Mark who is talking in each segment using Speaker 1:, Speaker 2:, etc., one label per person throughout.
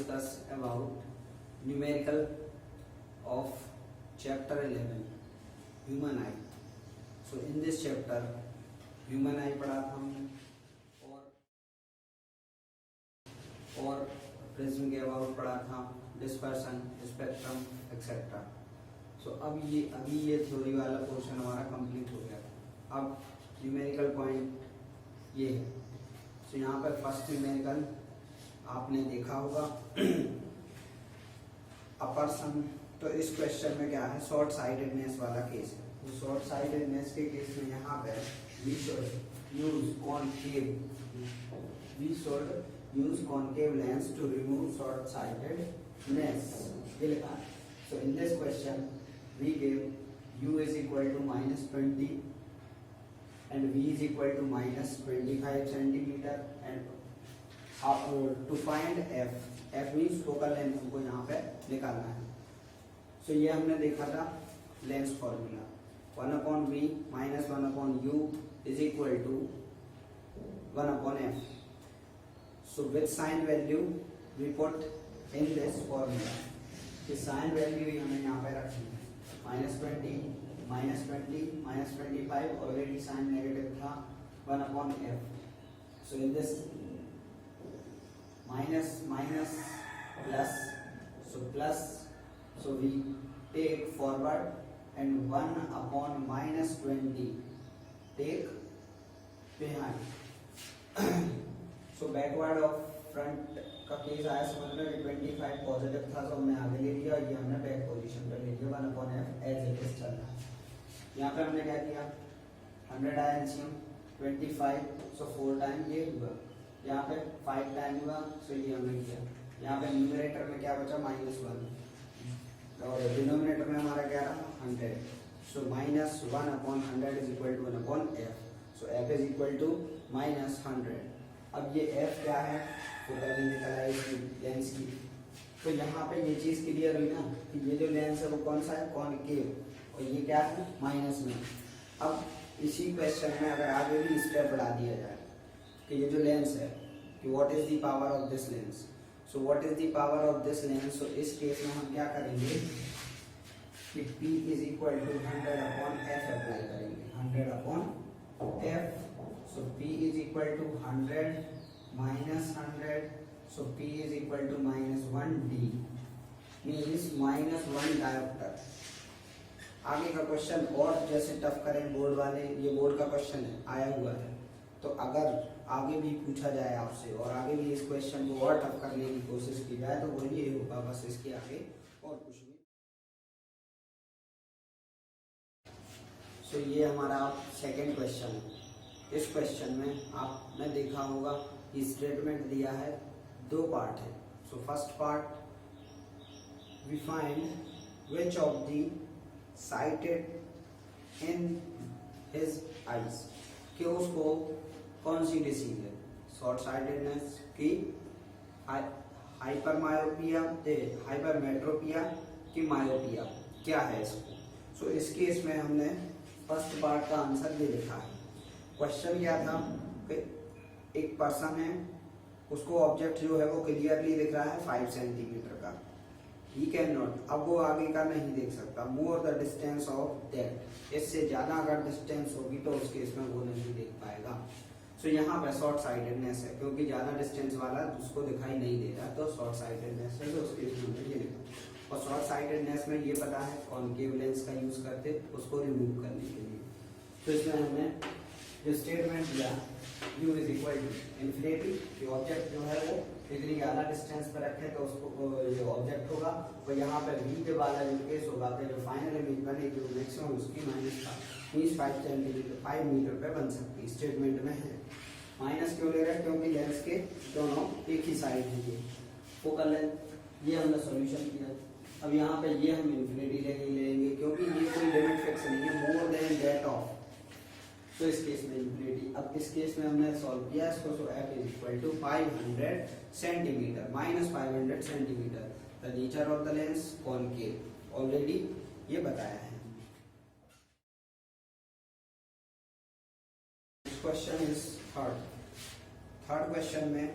Speaker 1: discuss about numerical of chapter 11 human eye. So in this chapter human eye पढ़ा था हमने और prism के अबाउट पढ़ा था, डिस्पर्सन, स्पेक्ट्रम एक्सेट्रा. सो अभी ये थ्योरी वाला पोर्शन हमारा कंप्लीट हो गया. अब न्यूमेरिकल पॉइंट ये है. सो यहाँ पर फर्स्ट न्यूमेरिकल आपने देखा होगा अ पर्सन. तो इस क्वेश्चन में क्या है, शॉर्ट साइटेडनेस वाला केस है. तो शॉर्ट साइटेडनेस के केस में यहाँ पर we should use concave lens to remove short sightedness. ये लिखा. So in this question we give u is equal to -20 and v is equal to -25 centimeter and to find f means focal length हमको यहाँ पे निकालना है. So ये हमने देखा था lens formula 1/v minus 1/u is equal to 1/f. So which sign value we put in this formula? The sign value ही हमें यहाँ पे रखनी है. -20, -25 already sign negative था 1/f. So in this minus plus, so plus, so we take forward and 1/-20 take behind. So backward of front का case आया समझ में. 25 पॉजिटिव था तो हमने आगे ले लिया, ये हमने बैक पोजीशन पर ले लिया. 1/f एज इट इज चल रहा है. यहाँ पे हमने क्या किया, 100 आया एलसीएम 25, सो 4 टाइम ये हुआ. यहाँ पे 5 टाइम हुआ, सो ये हमने किया. यहाँ पे न्यूमरेटर में क्या बचा, -1 और डिनोमिनेटर में हमारा क्या रहा 100. So -1/100 is equal to 1/f. So f is equal to -100. अब ये f क्या है, फोकल लेंथ निकला है इसकी लेंस की. तो यहाँ पे ये चीज क्लियर हुई ना कि ये जो लेंस है वो कौन सा है, कॉनकेव, और ये क्या है माइनस में. अब इसी क्वेश्चन में अगर आगे भी स्टेप बढ़ा दिया जाए कि ये जो लेंस है कि what is the power of this lens. So what is the power of this lens. So इस केस में हम क्या करेंगे कि p is equal to 100/f apply करेंगे. 100/f. So p is equal to 100 minus 100. So p is equal to -1d means -1 diopter. आगे का question और जैसे टफ करें बोर्ड वाले, ये बोर्ड का क्वेश्चन है आया हुआ है. तो अगर आगे भी पूछा जाए आपसे और आगे भी इस क्वेश्चन को और टफ करने की कोशिश की जाए तो वही ये होगा, बस इसके आगे और कुछ नहीं. सो ये हमारा सेकेंड क्वेश्चन है. इस क्वेश्चन में आपने देखा होगा कि स्टेटमेंट दिया है, 2 पार्ट है. So first part we find which of the sighted in his eyes, कि उसको कौन सी डिसीज है, शॉर्ट साइटेडनेस की, हाइपरमायोपिया, हाइपरमेट्रोपिया की मायोपिया, क्या है इसको. सो इस केस में हमने फर्स्ट पार्ट का आंसर ये लिखा है. क्वेश्चन क्या था कि एक पर्सन है, उसको ऑब्जेक्ट जो है वो क्लियरली दिख रहा है 5 सेंटीमीटर का. ही कैन नॉट, अब वो आगे का नहीं देख सकता, more the distance of that, इससे ज्यादा अगर डिस्टेंस होगी तो उस केस में वो नहीं देख पाएगा. सो यहाँ पे शॉर्ट साइटेडनेस है क्योंकि ज्यादा डिस्टेंस वाला उसको दिखाई नहीं दे रहा, तो शॉर्ट साइटेडनेस है. तो उस केस में ये लिखा. और शॉर्ट साइटेडनेस में ये पता है कॉनकेव लेंस का यूज करते उसको रिमूव करने के लिए. तो इसमें हमने जो स्टेटमेंट दिया u is equal to infinity, कि ऑब्जेक्ट जो है वो इतनी ज्यादा डिस्टेंस पर रखे तो उसको जो ऑब्जेक्ट होगा वो यहाँ पे v के वाला जो केस होगा तो जो फाइनल इमेज बनेगी वो मैक्सिमम उसकी -5 मीटर पे बन सकती. स्टेटमेंट में है. माइनस क्यों ले रहे हैं, क्योंकि लेंस के दोनों एक ही साइड है. ये फोकल लेंथ, ये हमने सॉल्यूशन किया. अब यहाँ पे ये हम इन्फिनिटी लेंगे क्योंकि ये कोई लिमिट फिक्स नहीं है, मोर देन दैट ऑफ. तो इस केस में इन्फिनिटी. अब इस केस में हमने सॉल्व किया इसको. So f is equal to 500 centimetre -500 centimetre. The nature of the lens concave, already ये बताया है. क्वेश्चन इज थर्ड क्वेश्चन में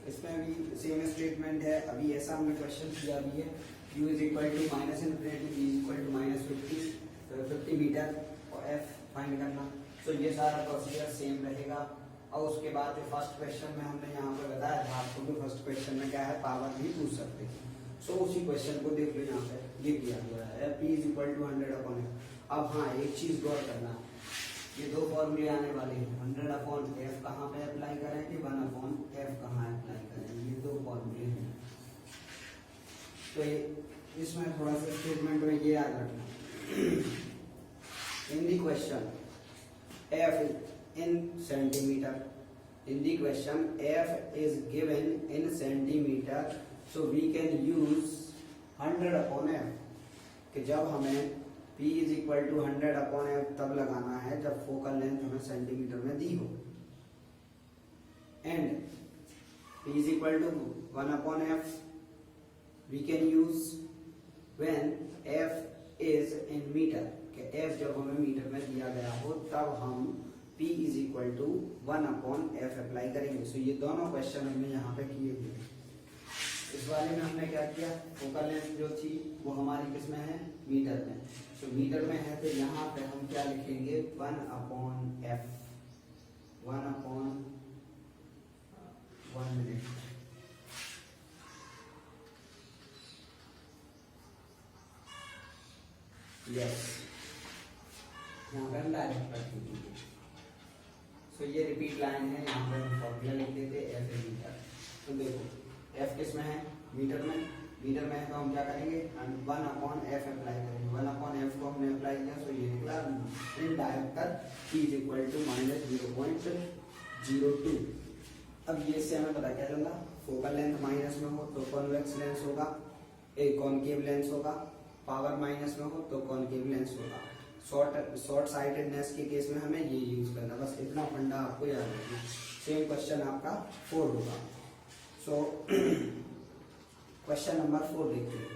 Speaker 1: इसमें भी सेम स्टेटमेंट है, अभी ऐसा हमने क्वेश्चन किया भी है, u is equal to minus infinity v is equal to minus 50 metre और f फाइंड करना। तो ये सारा प्रोसीजर सेम रहेगा। और उसके बाद जो फर्स्ट क्वेश्चन में हमने यहाँ पे बताया था आपको कि फर्स्ट क्वेश्चन में क्या है, पावर भी पूछ सकते हैं। सो उसी क्वेश्चन को देख लो, यहाँ पे ये किया हुआ है p is equal to 100 upon f। अब हाँ, एक चीज गौर करना, ये दो फॉर्मूले आने वाले हैं, 100 अपॉन f कहाँ पे अप्लाई करें कि 1 अपॉन f कहाँ अप्लाई करें, ये दो फॉर्मूले हैं। तो इसमें थोड़ा सा स्टेटमेंट में ये याद रखना, in the question f in centimeter, in the question f is given in centimeter, so we can use 100 upon f, कि जब हमें p is equal to 100 upon f तब लगाना है जब फोकल लेंथ हमें सेंटीमीटर में दी हो, and p is equal to 1 upon f we can use when f is in meter, कि f जब हमें मीटर में दिया गया हो तब हम p is equal to 1 upon f apply करेंगे। सो ये दोनों क्वेश्चन हमने यहाँ पे किए हुए हैं। इस वाले में हमने क्या किया, फोकल लेंथ जो थी वो हमारी किसमें है, मीटर में। सो मीटर में है तो यहाँ पे हम क्या लिखेंगे, 1 upon f, 1 upon 1 minute, yes, यहाँ पे हम डायरेक्ट रख दीजिए। सो ये रिपीट लाइन है, यहाँ पे हम फॉर्मूला लिख देते f इज मीटर। तो देखो f किस में है, मीटर में, मीटर में है तो हम क्या करेंगे, 1 अपॉन f अप्लाई करेंगे। 1 अपॉन f को हमने अप्लाई किया, सो ये निकला in director p is equal to minus 0.02। अब ये इससे हमें पता क्या चल रहा, फोकल लेंथ माइनस में हो तो कॉन्वेक्स लेंस होगा, एक कॉनकेव लेंस होगा, पावर माइनस में हो तो कॉनकेव लेंस होगा। शॉर्ट साइटेडनेस के केस में हमें ये यूज करना, बस इतना फंडा आपको याद रखना। सेम क्वेश्चन आपका 4 होगा। सो क्वेश्चन नंबर 4 देखते हैं।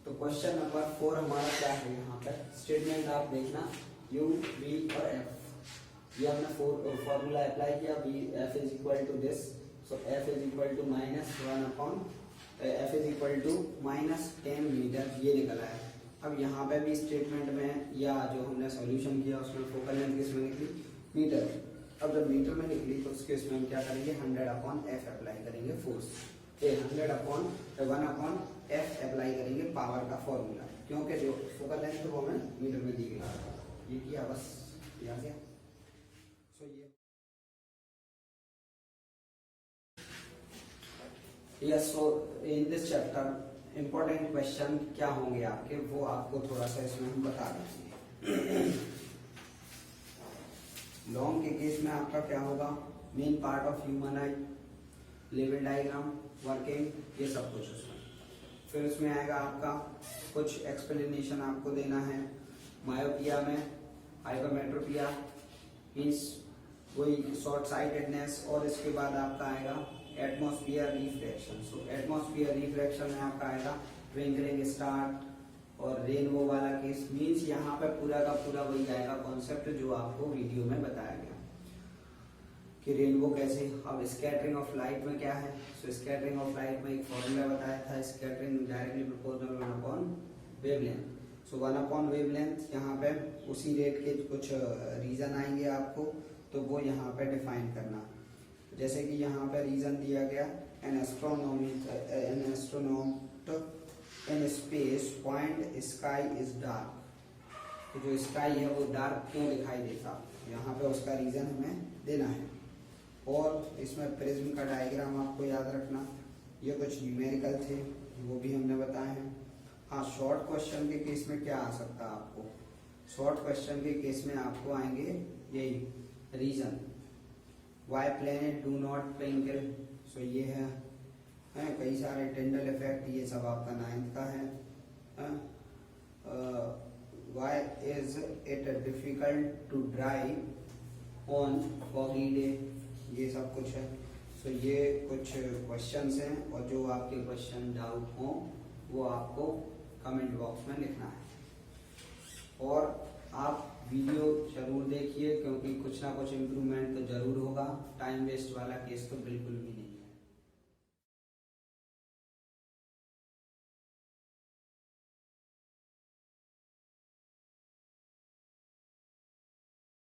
Speaker 1: तो क्वेश्चन नंबर 4 हमारा क्या है, यहाँ पर स्टेटमेंट आप देखना, u, v और f, ये हमने फॉर्मूला अप्लाई किया, f is equal to this, so f is equal to minus 1 upon f is equal to minus 10 metre, ये निकला है। अब यहाँ पे भी स्टेटमेंट में या जो हमने सॉल्यूशन किया उसमें फोकल लेंथ किसमें निकली, मीटर। अब जब मीटर में निकली तो उसके इसमें हम क्या करेंगे, 100 अपॉन f अप्लाई करेंगे force, 100 upon 1 upon f apply करेंगे पावर का फॉर्मूला, क्योंकि जो फोकल लेंथ वो हमें मीटर में दी गई। ये किया, बस ये आ गया। सो ये yes, so in this chapter important question क्या होंगे आपके, वो आपको थोड़ा सा इसमें हम बता देंगे। लॉन्ग के केस में आपका क्या होगा, main part of human I, level diagram, working, ये सब कुछ उसमें। फिर उसमें आएगा आपका कुछ एक्सप्लेनेशन आपको देना है मायोपिया में, हाइपरमेट्रोपिया मींस वही शॉर्ट साइटेडनेस, और इसके बाद आपका आएगा एटमॉस्फेयर रिफ्रैक्शन। सो एटमॉस्फेयर रिफ्रैक्शन में आपका आएगा ट्विंकलिंग स्टार और रेनबो वाला केस, मींस यहाँ पे पूरा का पूरा वही आएगा कॉन्सेप्ट जो आपको वीडियो में बताया गया कि रेनबो कैसे। अब स्कैटरिंग ऑफ लाइट में क्या है, सो स्कैटरिंग ऑफ लाइट में एक फॉर्मूला बताया था, scattering directly proportional 1 upon wavelength. So 1 upon wavelength, यहाँ पे उसी रेट के कुछ रीजन आएंगे आपको, तो वो यहाँ पे डिफाइन करना। जैसे कि यहाँ पे रीजन दिया गया, an astronaut in space point sky is dark, तो जो स्काई है वो डार्क क्यों दिखाई देता, यहाँ पे उसका रीजन हमें देना है। और इसमें प्रिज्म का डायग्राम आपको याद रखना, ये कुछ न्यूमेरिकल थे वो भी हमने बताए हैं। हाँ, शॉर्ट क्वेश्चन के केस में क्या आ सकता है आपको, शॉर्ट क्वेश्चन के केस में आपको आएंगे यही reason, why planet do not twinkle, so ये है कई सारे टिंडल इफेक्ट, ये सब आपका 9th का है। Why is it difficult to drive on foggy day, ये सब कुछ है। सो ये कुछ क्वेश्चंस हैं, और जो आपके क्वेश्चन डाउट हो वो आपको कमेंट बॉक्स में लिखना है। और आप वीडियो जरूर देखिए, क्योंकि कुछ ना कुछ इम्प्रूवमेंट तो जरूर होगा, टाइम वेस्ट वाला केस तो बिल्कुल भी नहीं।